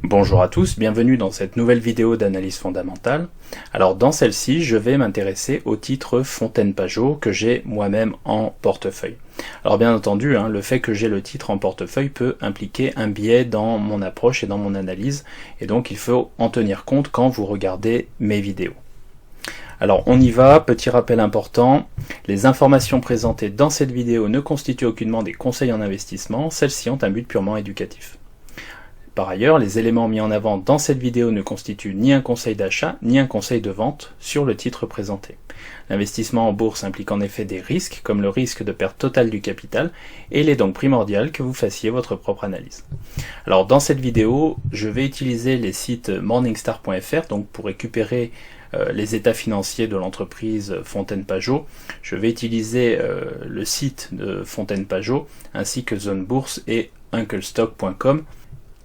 Bonjour à tous, bienvenue dans cette nouvelle vidéo d'analyse fondamentale. Alors dans celle-ci, je vais m'intéresser au titre Fontaine-Pajot que j'ai moi-même en portefeuille. Alors bien entendu, le fait que j'ai le titre en portefeuille peut impliquer un biais dans mon approche et dans mon analyse, et donc il faut en tenir compte quand vous regardez mes vidéos. Alors on y va, petit rappel important, les informations présentées dans cette vidéo ne constituent aucunement des conseils en investissement, celles-ci ont un but purement éducatif. Par ailleurs, les éléments mis en avant dans cette vidéo ne constituent ni un conseil d'achat, ni un conseil de vente sur le titre présenté. L'investissement en bourse implique en effet des risques, comme le risque de perte totale du capital, et il est donc primordial que vous fassiez votre propre analyse. Alors dans cette vidéo, je vais utiliser les sites morningstar.fr donc pour récupérer les états financiers de l'entreprise Fontaine-Pajot. Je vais utiliser le site de Fontaine-Pajot, ainsi que Zone Bourse et unclestock.com,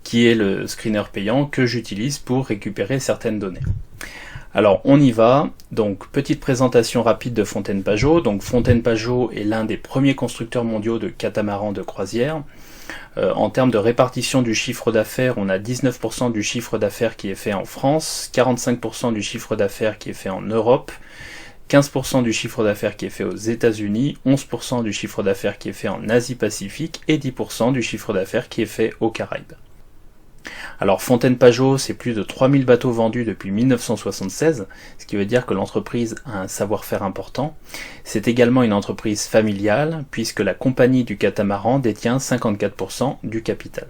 qui est le screener payant que j'utilise pour récupérer certaines données. Alors on y va, donc petite présentation rapide de Fontaine-Pajot. Donc Fontaine-Pajot est l'un des premiers constructeurs mondiaux de catamarans de croisière. En termes de répartition du chiffre d'affaires, on a 19% du chiffre d'affaires qui est fait en France, 45% du chiffre d'affaires qui est fait en Europe, 15% du chiffre d'affaires qui est fait aux États-Unis, 11% du chiffre d'affaires qui est fait en Asie-Pacifique et 10% du chiffre d'affaires qui est fait aux Caraïbes. Alors Fontaine-Pajot, c'est plus de 3000 bateaux vendus depuis 1976, ce qui veut dire que l'entreprise a un savoir-faire important. C'est également une entreprise familiale, puisque la compagnie du catamaran détient 54% du capital.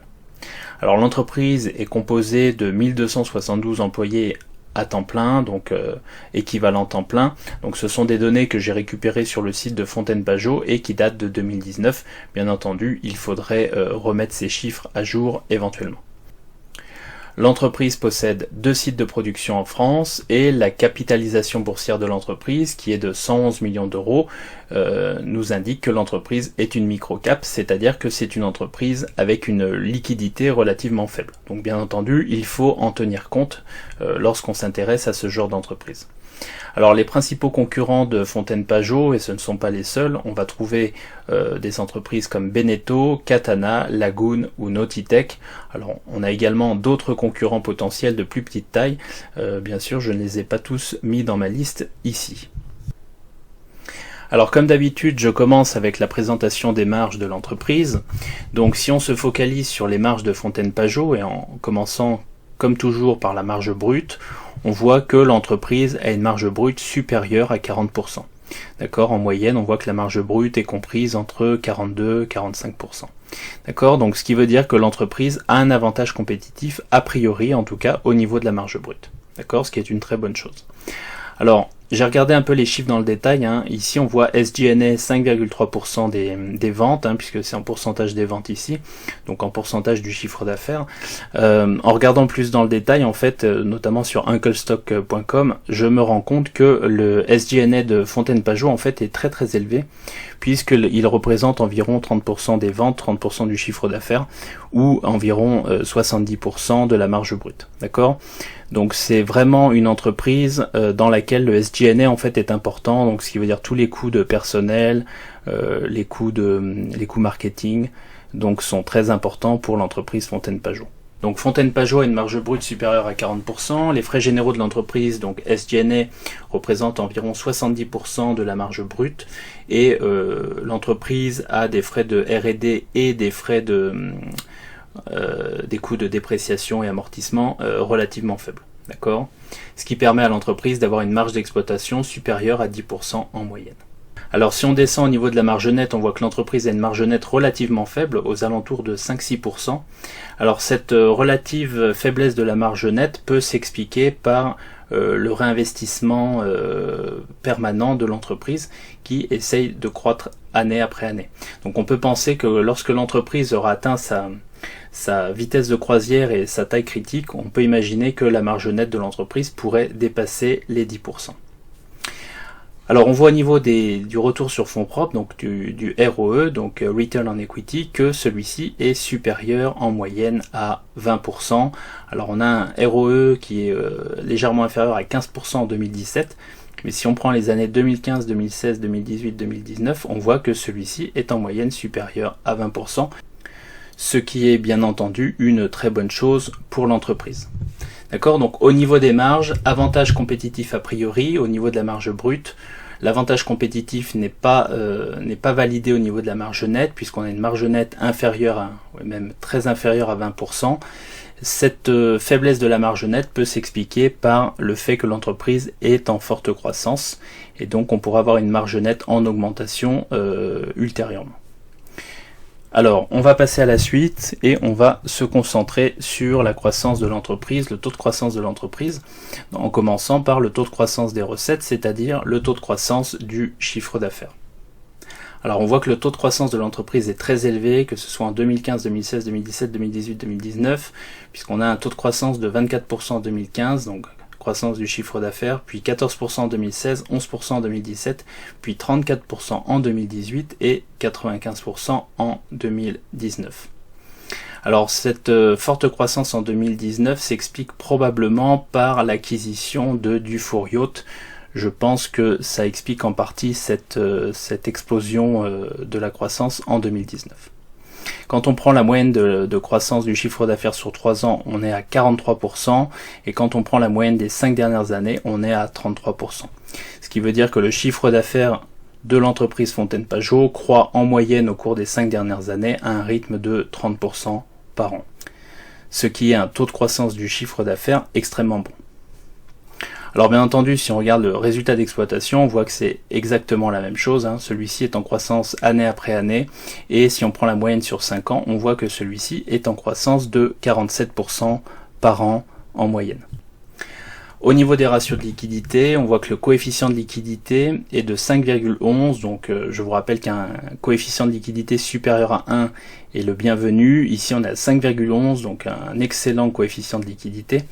Alors l'entreprise est composée de 1272 employés à temps plein, donc équivalent temps plein. Donc ce sont des données que j'ai récupérées sur le site de Fontaine-Pajot et qui datent de 2019. Bien entendu, il faudrait remettre ces chiffres à jour éventuellement. L'entreprise possède 2 sites de production en France et la capitalisation boursière de l'entreprise, qui est de 111 millions d'euros, nous indique que l'entreprise est une micro-cap, c'est-à-dire que c'est une entreprise avec une liquidité relativement faible. Donc bien entendu, il faut en tenir compte lorsqu'on s'intéresse à ce genre d'entreprise. Alors les principaux concurrents de Fontaine-Pajot, et ce ne sont pas les seuls, on va trouver des entreprises comme Beneteau, Katana, Lagoon ou Nautitech. Alors on a également d'autres concurrents potentiels de plus petite taille, bien sûr je ne les ai pas tous mis dans ma liste ici. Alors comme d'habitude, je commence avec la présentation des marges de l'entreprise. Donc si on se focalise sur les marges de Fontaine-Pajot, et en commençant comme toujours par la marge brute, on voit que l'entreprise a une marge brute supérieure à 40%. D'accord, en moyenne, on voit que la marge brute est comprise entre 42 et 45%. D'accord, donc ce qui veut dire que l'entreprise a un avantage compétitif, a priori en tout cas, au niveau de la marge brute. D'accord, ce qui est une très bonne chose. Alors, j'ai regardé un peu les chiffres dans le détail. Ici, on voit SG&A 5,3% des ventes, puisque c'est en pourcentage des ventes ici, donc en pourcentage du chiffre d'affaires. En regardant plus dans le détail, en fait, notamment sur unclestock.com, je me rends compte que le SG&A de Fontaine-Pajot, en fait, est très très élevé, puisqu'il représente environ 30% des ventes, 30% du chiffre d'affaires, ou environ 70% de la marge brute. D'accord ? Donc c'est vraiment une entreprise dans laquelle le SG&A en fait est important, donc ce qui veut dire tous les coûts de personnel, les coûts marketing, donc sont très importants pour l'entreprise Fontaine-Pajot. Donc Fontaine-Pajot a une marge brute supérieure à 40%, les frais généraux de l'entreprise, donc SG&A, représentent environ 70% de la marge brute, et l'entreprise a des frais de R&D et des frais des coûts de dépréciation et amortissement relativement faibles. D'accord ? Ce qui permet à l'entreprise d'avoir une marge d'exploitation supérieure à 10% en moyenne. Alors si on descend au niveau de la marge nette, on voit que l'entreprise a une marge nette relativement faible, aux alentours de 5-6%. Alors cette relative faiblesse de la marge nette peut s'expliquer par le réinvestissement permanent de l'entreprise qui essaye de croître année après année. Donc on peut penser que lorsque l'entreprise aura atteint sa vitesse de croisière et sa taille critique, on peut imaginer que la marge nette de l'entreprise pourrait dépasser les 10%. Alors on voit au niveau du retour sur fonds propres, donc du ROE, donc Return on Equity, que celui-ci est supérieur en moyenne à 20%. Alors on a un ROE qui est légèrement inférieur à 15% en 2017, mais si on prend les années 2015, 2016, 2018, 2019, on voit que celui-ci est en moyenne supérieur à 20%. ce qui est bien entendu une très bonne chose pour l'entreprise. D'accord, donc au niveau des marges, avantage compétitif a priori, au niveau de la marge brute, l'avantage compétitif n'est pas validé au niveau de la marge nette, puisqu'on a une marge nette inférieure même très inférieure à 20%. Cette faiblesse de la marge nette peut s'expliquer par le fait que l'entreprise est en forte croissance, et donc on pourra avoir une marge nette en augmentation ultérieurement. Alors, on va passer à la suite et on va se concentrer sur la croissance de l'entreprise, le taux de croissance de l'entreprise, en commençant par le taux de croissance des recettes, c'est-à-dire le taux de croissance du chiffre d'affaires. Alors, on voit que le taux de croissance de l'entreprise est très élevé, que ce soit en 2015, 2016, 2017, 2018, 2019, puisqu'on a un taux de croissance de 24% en 2015, donc croissance du chiffre d'affaires, puis 14% en 2016, 11% en 2017, puis 34% en 2018 et 95% en 2019. Alors cette forte croissance en 2019 s'explique probablement par l'acquisition de Dufour Yacht. Je pense que ça explique en partie cette explosion de la croissance en 2019. Quand on prend la moyenne de croissance du chiffre d'affaires sur 3 ans, on est à 43%, et quand on prend la moyenne des 5 dernières années, on est à 33%. Ce qui veut dire que le chiffre d'affaires de l'entreprise Fontaine Pajot croît en moyenne au cours des 5 dernières années à un rythme de 30% par an. Ce qui est un taux de croissance du chiffre d'affaires extrêmement bon. Alors bien entendu, si on regarde le résultat d'exploitation, on voit que c'est exactement la même chose, hein. Celui-ci est en croissance année après année, et si on prend la moyenne sur 5 ans, on voit que celui-ci est en croissance de 47% par an en moyenne. Au niveau des ratios de liquidité, on voit que le coefficient de liquidité est de 5,11, donc je vous rappelle qu'un coefficient de liquidité supérieur à 1 est le bienvenu. Ici on est à 5,11, donc un excellent coefficient de liquidité.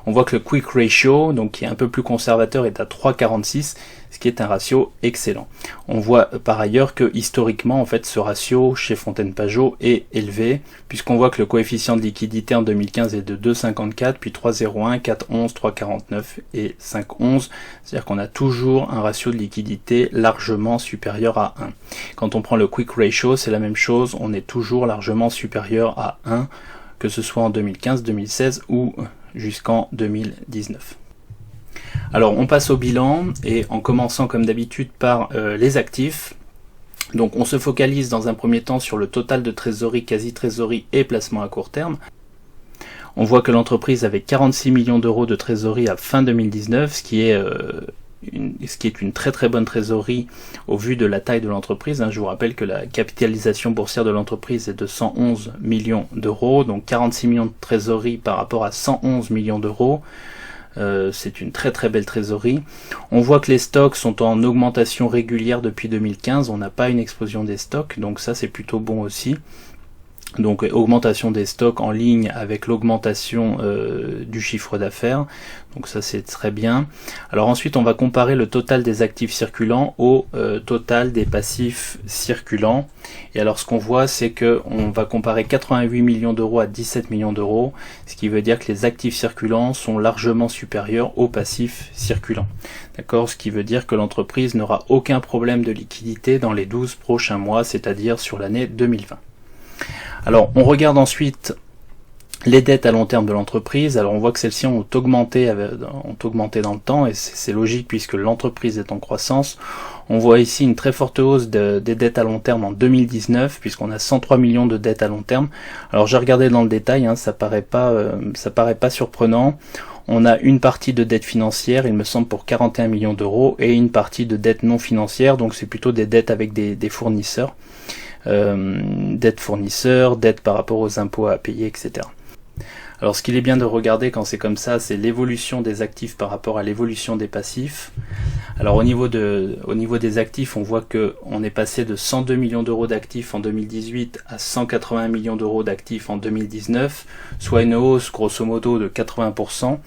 On voit que le quick ratio, donc qui est un peu plus conservateur, est à 3,46, ce qui est un ratio excellent. On voit par ailleurs que historiquement, en fait, ce ratio chez Fontaine Pajot est élevé, puisqu'on voit que le coefficient de liquidité en 2015 est de 2,54, puis 3,01, 4,11, 3,49 et 5,11. C'est-à-dire qu'on a toujours un ratio de liquidité largement supérieur à 1. Quand on prend le quick ratio, c'est la même chose, on est toujours largement supérieur à 1, que ce soit en 2015, 2016 ou jusqu'en 2019. Alors on passe au bilan, et en commençant comme d'habitude par les actifs. Donc on se focalise dans un premier temps sur le total de trésorerie, quasi-trésorerie et placement à court terme. On voit que l'entreprise avait 46 millions d'euros de trésorerie à fin 2019, ce qui est une très très bonne trésorerie au vu de la taille de l'entreprise. Je vous rappelle que la capitalisation boursière de l'entreprise est de 111 millions d'euros, donc 46 millions de trésorerie par rapport à 111 millions d'euros. C'est une très très belle trésorerie. On voit que les stocks sont en augmentation régulière depuis 2015, on n'a pas une explosion des stocks, donc ça c'est plutôt bon aussi. Donc augmentation des stocks en ligne avec l'augmentation du chiffre d'affaires, donc ça c'est très bien. Alors ensuite on va comparer le total des actifs circulants au total des passifs circulants, et alors ce qu'on voit c'est que on va comparer 88 millions d'euros à 17 millions d'euros, ce qui veut dire que les actifs circulants sont largement supérieurs aux passifs circulants. D'accord, ce qui veut dire que l'entreprise n'aura aucun problème de liquidité dans les 12 prochains mois, c'est-à-dire sur l'année 2020. Alors on regarde ensuite les dettes à long terme de l'entreprise. Alors on voit que celles-ci ont augmenté dans le temps, et c'est logique puisque l'entreprise est en croissance. On voit ici une très forte hausse des dettes à long terme en 2019, puisqu'on a 103 millions de dettes à long terme. Alors j'ai regardé dans le détail, ça paraît pas surprenant. On a une partie de dette financière, il me semble, pour 41 millions d'euros, et une partie de dette non financière, donc c'est plutôt des dettes avec des fournisseurs. Dette fournisseur, dette par rapport aux impôts à payer, etc. Alors ce qu'il est bien de regarder quand c'est comme ça, c'est l'évolution des actifs par rapport à l'évolution des passifs. Alors au niveau des actifs, on voit que on est passé de 102 millions d'euros d'actifs en 2018 à 180 millions d'euros d'actifs en 2019, soit une hausse grosso modo de 80%.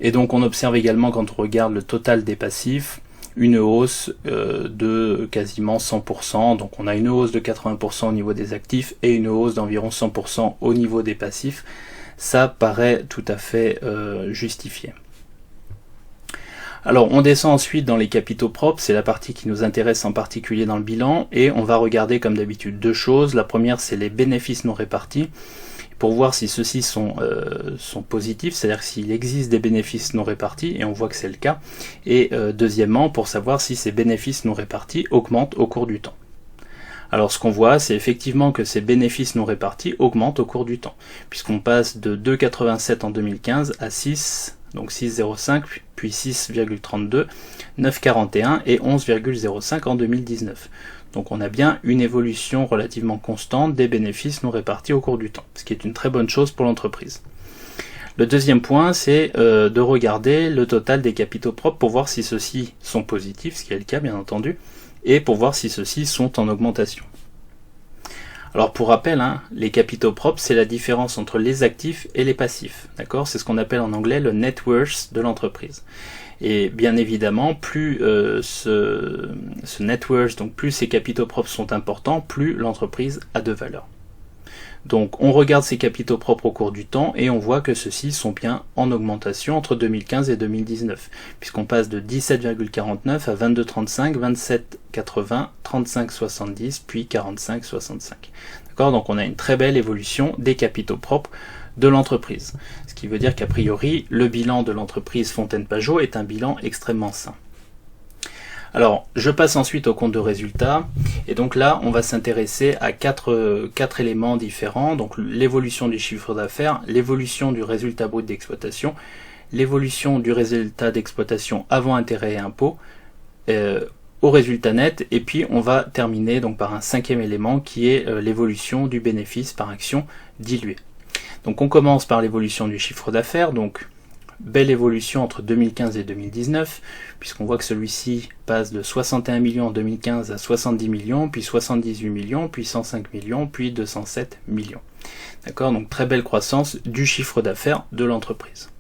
Et donc on observe également, quand on regarde le total des passifs, une hausse de quasiment 100%, donc on a une hausse de 80% au niveau des actifs et une hausse d'environ 100% au niveau des passifs. Ça paraît tout à fait justifié. Alors on descend ensuite dans les capitaux propres, c'est la partie qui nous intéresse en particulier dans le bilan, et on va regarder comme d'habitude deux choses. La première, c'est les bénéfices non répartis, pour voir si ceux-ci sont positifs, c'est-à-dire s'il existe des bénéfices non répartis, et on voit que c'est le cas, et deuxièmement, pour savoir si ces bénéfices non répartis augmentent au cours du temps. Alors ce qu'on voit, c'est effectivement que ces bénéfices non répartis augmentent au cours du temps, puisqu'on passe de 2,87 en 2015 à 6, donc 6,05, puis 6,32, 9,41 et 11,05 en 2019. Donc on a bien une évolution relativement constante des bénéfices non répartis au cours du temps, ce qui est une très bonne chose pour l'entreprise. Le deuxième point, c'est de regarder le total des capitaux propres pour voir si ceux-ci sont positifs, ce qui est le cas bien entendu, et pour voir si ceux-ci sont en augmentation. Alors pour rappel, les capitaux propres, c'est la différence entre les actifs et les passifs. D'accord ? C'est ce qu'on appelle en anglais le net worth de l'entreprise. Et bien évidemment, plus ce net worth, donc plus ces capitaux propres sont importants, plus l'entreprise a de valeur. Donc on regarde ces capitaux propres au cours du temps et on voit que ceux-ci sont bien en augmentation entre 2015 et 2019, puisqu'on passe de 17,49 à 22,35, 27,80, 35,70, puis 45,65. D'accord ? Donc on a une très belle évolution des capitaux propres de l'entreprise. Ce qui veut dire qu'a priori, le bilan de l'entreprise Fontaine-Pajot est un bilan extrêmement sain. Alors, je passe ensuite au compte de résultat, et donc là, on va s'intéresser à quatre éléments différents, donc l'évolution du chiffre d'affaires, l'évolution du résultat brut d'exploitation, l'évolution du résultat d'exploitation avant intérêts et impôts, au résultat net, et puis on va terminer donc par un cinquième élément qui est l'évolution du bénéfice par action dilué. Donc on commence par l'évolution du chiffre d'affaires, donc belle évolution entre 2015 et 2019, puisqu'on voit que celui-ci passe de 61 millions en 2015 à 70 millions, puis 78 millions, puis 105 millions, puis 207 millions. D'accord ? Donc très belle croissance du chiffre d'affaires de l'entreprise.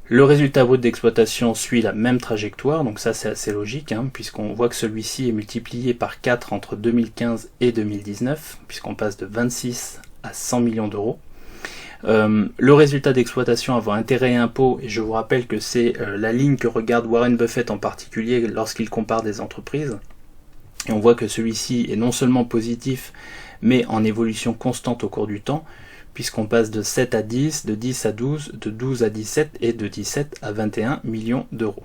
Le résultat brut d'exploitation suit la même trajectoire, donc ça c'est assez logique, puisqu'on voit que celui-ci est multiplié par 4 entre 2015 et 2019, puisqu'on passe de 26 à 100 millions d'euros. Le résultat d'exploitation avant intérêts et impôts, et je vous rappelle que c'est la ligne que regarde Warren Buffett en particulier lorsqu'il compare des entreprises, et on voit que celui-ci est non seulement positif, mais en évolution constante au cours du temps, puisqu'on passe de 7 à 10, de 10 à 12, de 12 à 17 et de 17 à 21 millions d'euros.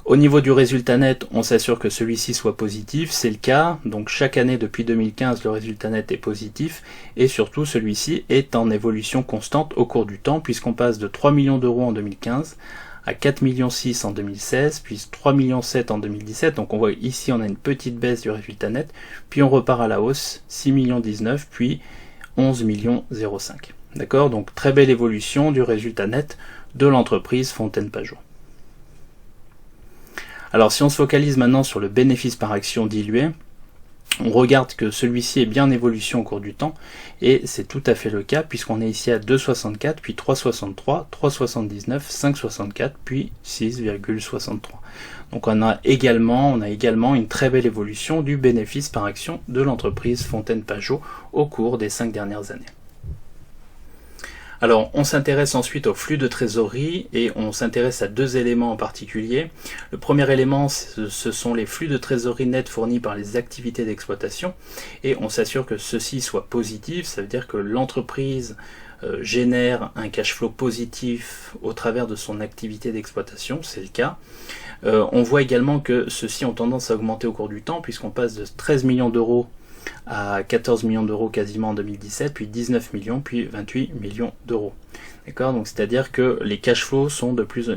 Au niveau du résultat net, on s'assure que celui-ci soit positif, c'est le cas, donc chaque année depuis 2015 le résultat net est positif, et surtout celui-ci est en évolution constante au cours du temps, puisqu'on passe de 3 millions d'euros en 2015 à 4,6 millions en 2016, puis 3,7 millions en 2017, donc on voit ici on a une petite baisse du résultat net, puis on repart à la hausse, 6,19 millions, puis 11,05 millions. D'accord ? Donc très belle évolution du résultat net de l'entreprise Fontaine-Pajot. Alors si on se focalise maintenant sur le bénéfice par action dilué, on regarde que celui-ci est bien en évolution au cours du temps, et c'est tout à fait le cas puisqu'on est ici à 2,64, puis 3,63, 3,79, 5,64, puis 6,63. Donc on a également une très belle évolution du bénéfice par action de l'entreprise Fontaine-Pajot au cours des 5 dernières années. Alors, on s'intéresse ensuite au flux de trésorerie et on s'intéresse à deux éléments en particulier. Le premier élément, ce sont les flux de trésorerie nets fournis par les activités d'exploitation et on s'assure que ceux-ci soient positifs. Ça veut dire que l'entreprise génère un cash flow positif au travers de son activité d'exploitation, c'est le cas. On voit également que ceux-ci ont tendance à augmenter au cours du temps puisqu'on passe de 13 millions d'euros à 14 millions d'euros quasiment en 2017, puis 19 millions, puis 28 millions d'euros. D'accord ? Donc c'est-à-dire que les cash flows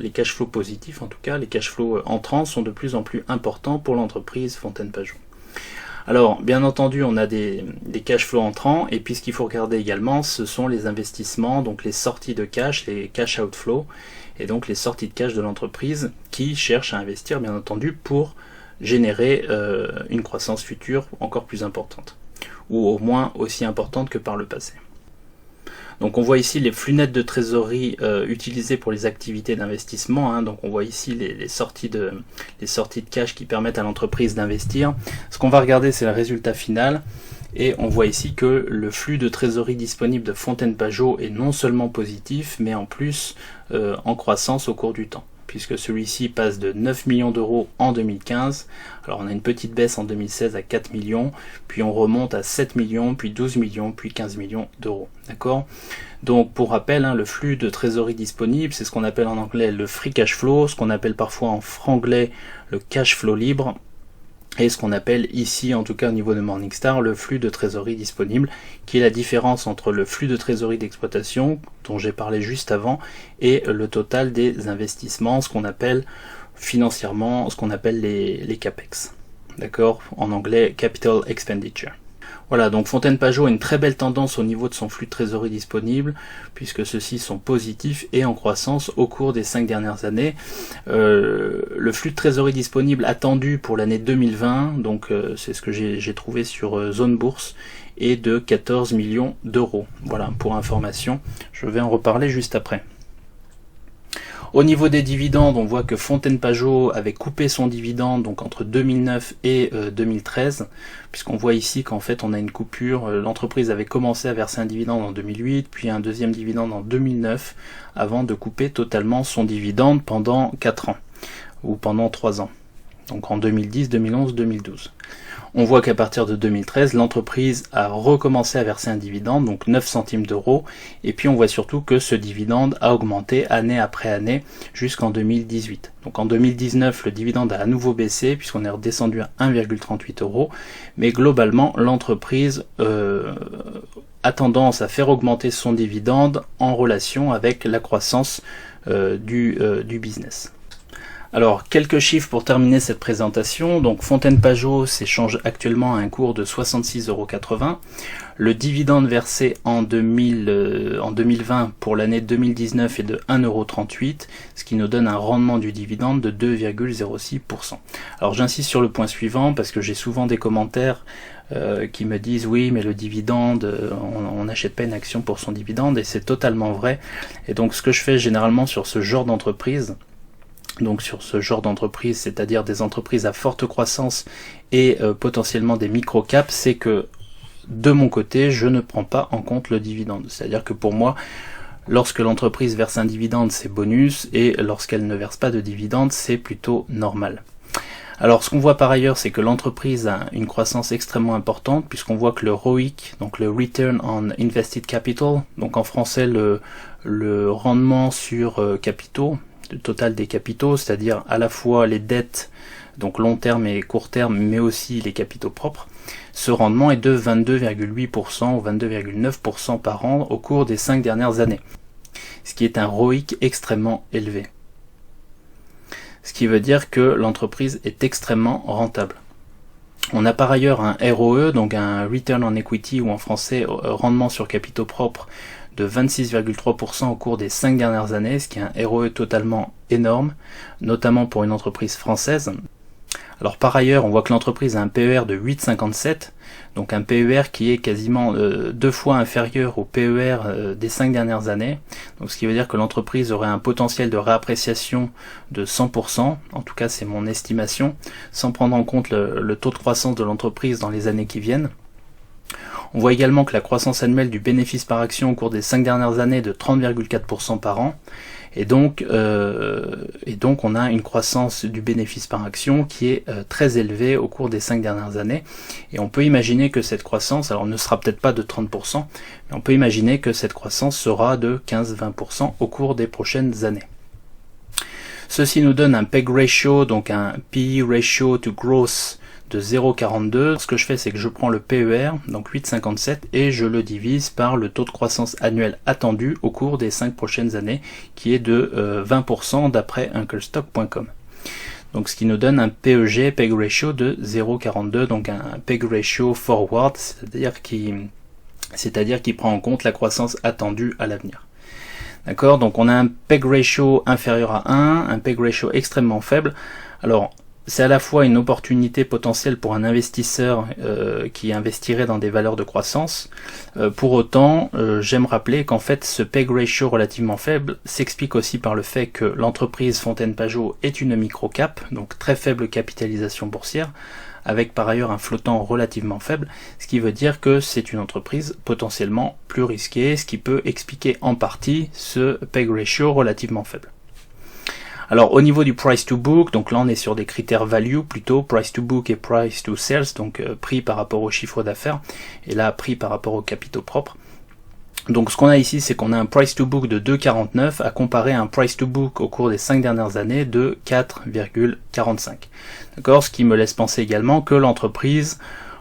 les cash flows positifs en tout cas, les cash flows entrants sont de plus en plus importants pour l'entreprise Fontaine-Pajot. Alors, bien entendu, on a des cash flows entrants, et puis ce qu'il faut regarder également, ce sont les investissements, donc les sorties de cash, les cash outflows, et donc les sorties de cash de l'entreprise qui cherchent à investir, bien entendu, pour générer une croissance future encore plus importante, ou au moins aussi importante que par le passé. Donc on voit ici les flux nets de trésorerie utilisés pour les activités d'investissement, donc on voit ici les sorties de cash qui permettent à l'entreprise d'investir. Ce qu'on va regarder, c'est le résultat final, et on voit ici que le flux de trésorerie disponible de Fontaine-Pajot est non seulement positif, mais en plus en croissance au cours du temps, puisque celui-ci passe de 9 millions d'euros en 2015. Alors on a une petite baisse en 2016 à 4 millions, puis on remonte à 7 millions, puis 12 millions, puis 15 millions d'euros. D'accord? Donc pour rappel, le flux de trésorerie disponible, c'est ce qu'on appelle en anglais le free cash flow, ce qu'on appelle parfois en franglais le cash flow libre, et ce qu'on appelle ici, en tout cas au niveau de Morningstar, le flux de trésorerie disponible, qui est la différence entre le flux de trésorerie d'exploitation, dont j'ai parlé juste avant, et le total des investissements, ce qu'on appelle financièrement, ce qu'on appelle les CAPEX. D'accord? En anglais, Capital Expenditure. Voilà, donc Fontaine Pajot a une très belle tendance au niveau de son flux de trésorerie disponible, puisque ceux-ci sont positifs et en croissance au cours des 5 dernières années. Le flux de trésorerie disponible attendu pour l'année 2020, donc c'est ce que j'ai trouvé sur Zone Bourse, est de 14 millions d'euros. Voilà, pour information, je vais en reparler juste après. Au niveau des dividendes, on voit que Fontaine Pajot avait coupé son dividende donc entre 2009 et 2013, puisqu'on voit ici qu'en fait on a une coupure. L'entreprise avait commencé à verser un dividende en 2008, puis un deuxième dividende en 2009, avant de couper totalement son dividende pendant 4 ans, ou pendant 3 ans, donc en 2010, 2011, 2012. On voit qu'à partir de 2013, l'entreprise a recommencé à verser un dividende, donc 9 centimes d'euros, et puis on voit surtout que ce dividende a augmenté année après année jusqu'en 2018. Donc en 2019, le dividende a à nouveau baissé, puisqu'on est redescendu à 1,38 euros, mais globalement, l'entreprise a tendance à faire augmenter son dividende en relation avec la croissance du business. Alors, quelques chiffres pour terminer cette présentation. Donc, Fontaine Pajot s'échange actuellement à un cours de 66,80 €. Le dividende versé en 2020 pour l'année 2019 est de 1,38 €, ce qui nous donne un rendement du dividende de 2,06%. Alors, j'insiste sur le point suivant parce que j'ai souvent des commentaires qui me disent oui mais le dividende, on n'achète pas une action pour son dividende, et c'est totalement vrai. Et donc, ce que je fais généralement sur ce genre d'entreprise, c'est-à-dire des entreprises à forte croissance et potentiellement des micro-caps, c'est que de mon côté, je ne prends pas en compte le dividende. C'est-à-dire que pour moi, lorsque l'entreprise verse un dividende, c'est bonus, et lorsqu'elle ne verse pas de dividende, c'est plutôt normal. Alors ce qu'on voit par ailleurs, c'est que l'entreprise a une croissance extrêmement importante, puisqu'on voit que le ROIC, donc le Return on Invested Capital, donc en français le rendement sur capitaux, le total des capitaux, c'est-à-dire à la fois les dettes, donc long terme et court terme, mais aussi les capitaux propres, ce rendement est de 22,8% ou 22,9% par an au cours des 5 dernières années, ce qui est un ROIC extrêmement élevé. Ce qui veut dire que l'entreprise est extrêmement rentable. On a par ailleurs un ROE, donc un Return on Equity, ou en français rendement sur capitaux propres, de 26,3% au cours des 5 dernières années, ce qui est un ROE totalement énorme, notamment pour une entreprise française. Alors par ailleurs, on voit que l'entreprise a un PER de 8,57, donc un PER qui est quasiment 2 fois inférieur au PER des 5 dernières années, donc ce qui veut dire que l'entreprise aurait un potentiel de réappréciation de 100%, en tout cas c'est mon estimation, sans prendre en compte le taux de croissance de l'entreprise dans les années qui viennent. On voit également que la croissance annuelle du bénéfice par action au cours des 5 dernières années est de 30,4% par an, et donc on a une croissance du bénéfice par action qui est très élevée au cours des 5 dernières années, et on peut imaginer que cette croissance, alors ne sera peut-être pas de 30%, mais on peut imaginer que cette croissance sera de 15-20% au cours des prochaines années. Ceci nous donne un PEG ratio, donc un PE ratio to growth de 0,42. Ce que je fais, c'est que je prends le PER, donc 8,57, et je le divise par le taux de croissance annuel attendu au cours des 5 prochaines années, qui est de 20% d'après unclestock.com. Donc ce qui nous donne un PEG, PEG ratio, de 0,42, donc un PEG ratio forward, c'est-à-dire qui prend en compte la croissance attendue à l'avenir. D'accord, donc on a un PEG ratio inférieur à 1, un PEG ratio extrêmement faible. Alors, c'est à la fois une opportunité potentielle pour un investisseur qui investirait dans des valeurs de croissance. Pour autant, j'aime rappeler qu'en fait, ce PEG ratio relativement faible s'explique aussi par le fait que l'entreprise Fontaine Pajot est une micro-cap, donc très faible capitalisation boursière, avec par ailleurs un flottant relativement faible, ce qui veut dire que c'est une entreprise potentiellement plus risquée, ce qui peut expliquer en partie ce PEG ratio relativement faible. Alors au niveau du price to book, donc là on est sur des critères value plutôt, price to book et price to sales, donc prix par rapport au chiffre d'affaires, et là prix par rapport aux capitaux propres. Donc ce qu'on a ici, c'est qu'on a un price to book de 2,49 à comparer à un price to book au cours des 5 dernières années de 4,45. D'accord, ce qui me laisse penser également que l'entreprise,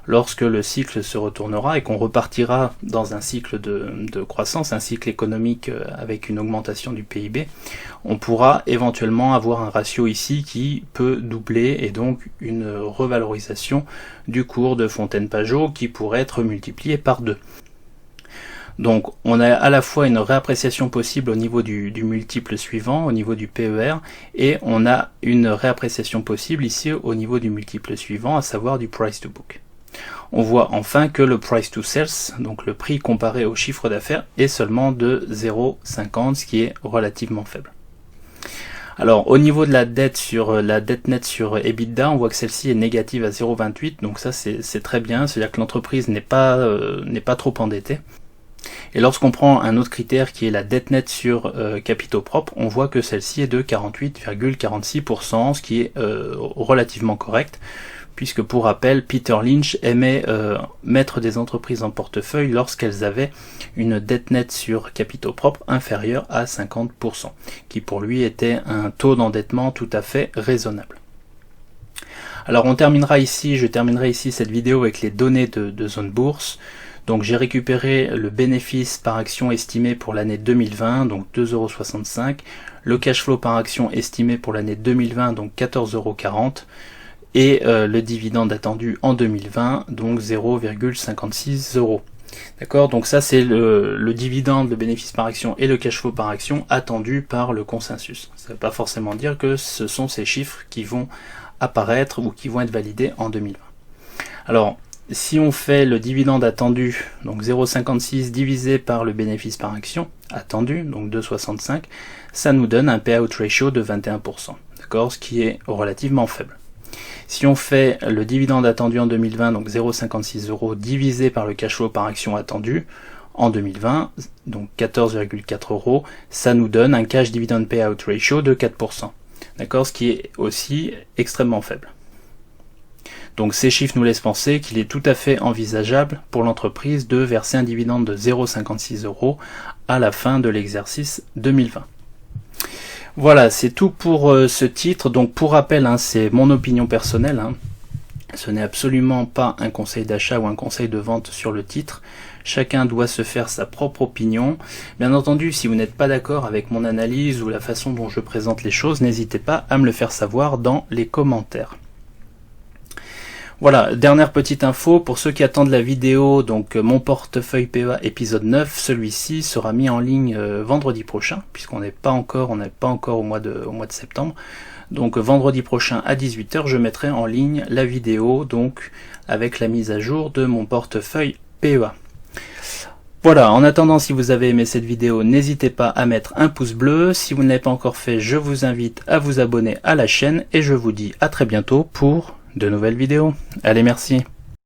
lorsque le cycle se retournera et qu'on repartira dans un cycle de croissance, un cycle économique avec une augmentation du PIB, on pourra éventuellement avoir un ratio ici qui peut doubler et donc une revalorisation du cours de Fontaine-Pajot qui pourrait être multiplié par 2. Donc on a à la fois une réappréciation possible au niveau du multiple suivant, au niveau du PER, et on a une réappréciation possible ici au niveau du multiple suivant, à savoir du price to book. On voit enfin que le price to sales, donc le prix comparé au chiffre d'affaires, est seulement de 0,50, ce qui est relativement faible. Alors au niveau de la dette nette sur EBITDA, on voit que celle-ci est négative à 0,28, donc ça c'est très bien, c'est-à-dire que l'entreprise n'est pas trop endettée. Et lorsqu'on prend un autre critère qui est la dette nette sur capitaux propres, on voit que celle-ci est de 48,46%, ce qui est relativement correct, puisque pour rappel, Peter Lynch aimait mettre des entreprises en portefeuille lorsqu'elles avaient une dette nette sur capitaux propres inférieure à 50%, qui pour lui était un taux d'endettement tout à fait raisonnable. Alors je terminerai ici cette vidéo avec les données de Zone Bourse. Donc j'ai récupéré le bénéfice par action estimé pour l'année 2020, donc 2,65 €, le cash flow par action estimé pour l'année 2020, donc 14,40 €, et le dividende attendu en 2020, donc 0,56 €. D'accord, donc ça c'est le dividende, le bénéfice par action et le cash flow par action attendu par le consensus. Ça ne veut pas forcément dire que ce sont ces chiffres qui vont apparaître ou qui vont être validés en 2020. Alors, si on fait le dividende attendu, donc 0,56 divisé par le bénéfice par action attendu, donc 2,65, ça nous donne un payout ratio de 21%, d'accord, ce qui est relativement faible. Si on fait le dividende attendu en 2020, donc 0,56 € divisé par le cash flow par action attendu en 2020, donc 14,4 €, ça nous donne un cash dividend payout ratio de 4%, d'accord, ce qui est aussi extrêmement faible. Donc ces chiffres nous laissent penser qu'il est tout à fait envisageable pour l'entreprise de verser un dividende de 0,56 € à la fin de l'exercice 2020. Voilà, c'est tout pour ce titre. Donc pour rappel, c'est mon opinion personnelle. Ce n'est absolument pas un conseil d'achat ou un conseil de vente sur le titre. Chacun doit se faire sa propre opinion. Bien entendu, si vous n'êtes pas d'accord avec mon analyse ou la façon dont je présente les choses, n'hésitez pas à me le faire savoir dans les commentaires. Voilà, dernière petite info, pour ceux qui attendent la vidéo, donc mon portefeuille PEA épisode 9, celui-ci sera mis en ligne vendredi prochain, puisqu'on n'est pas encore au mois de septembre. Donc vendredi prochain à 18 h, je mettrai en ligne la vidéo, donc avec la mise à jour de mon portefeuille PEA. Voilà, en attendant, si vous avez aimé cette vidéo, n'hésitez pas à mettre un pouce bleu. Si vous ne l'avez pas encore fait, je vous invite à vous abonner à la chaîne et je vous dis à très bientôt pour de nouvelles vidéos. Allez, merci.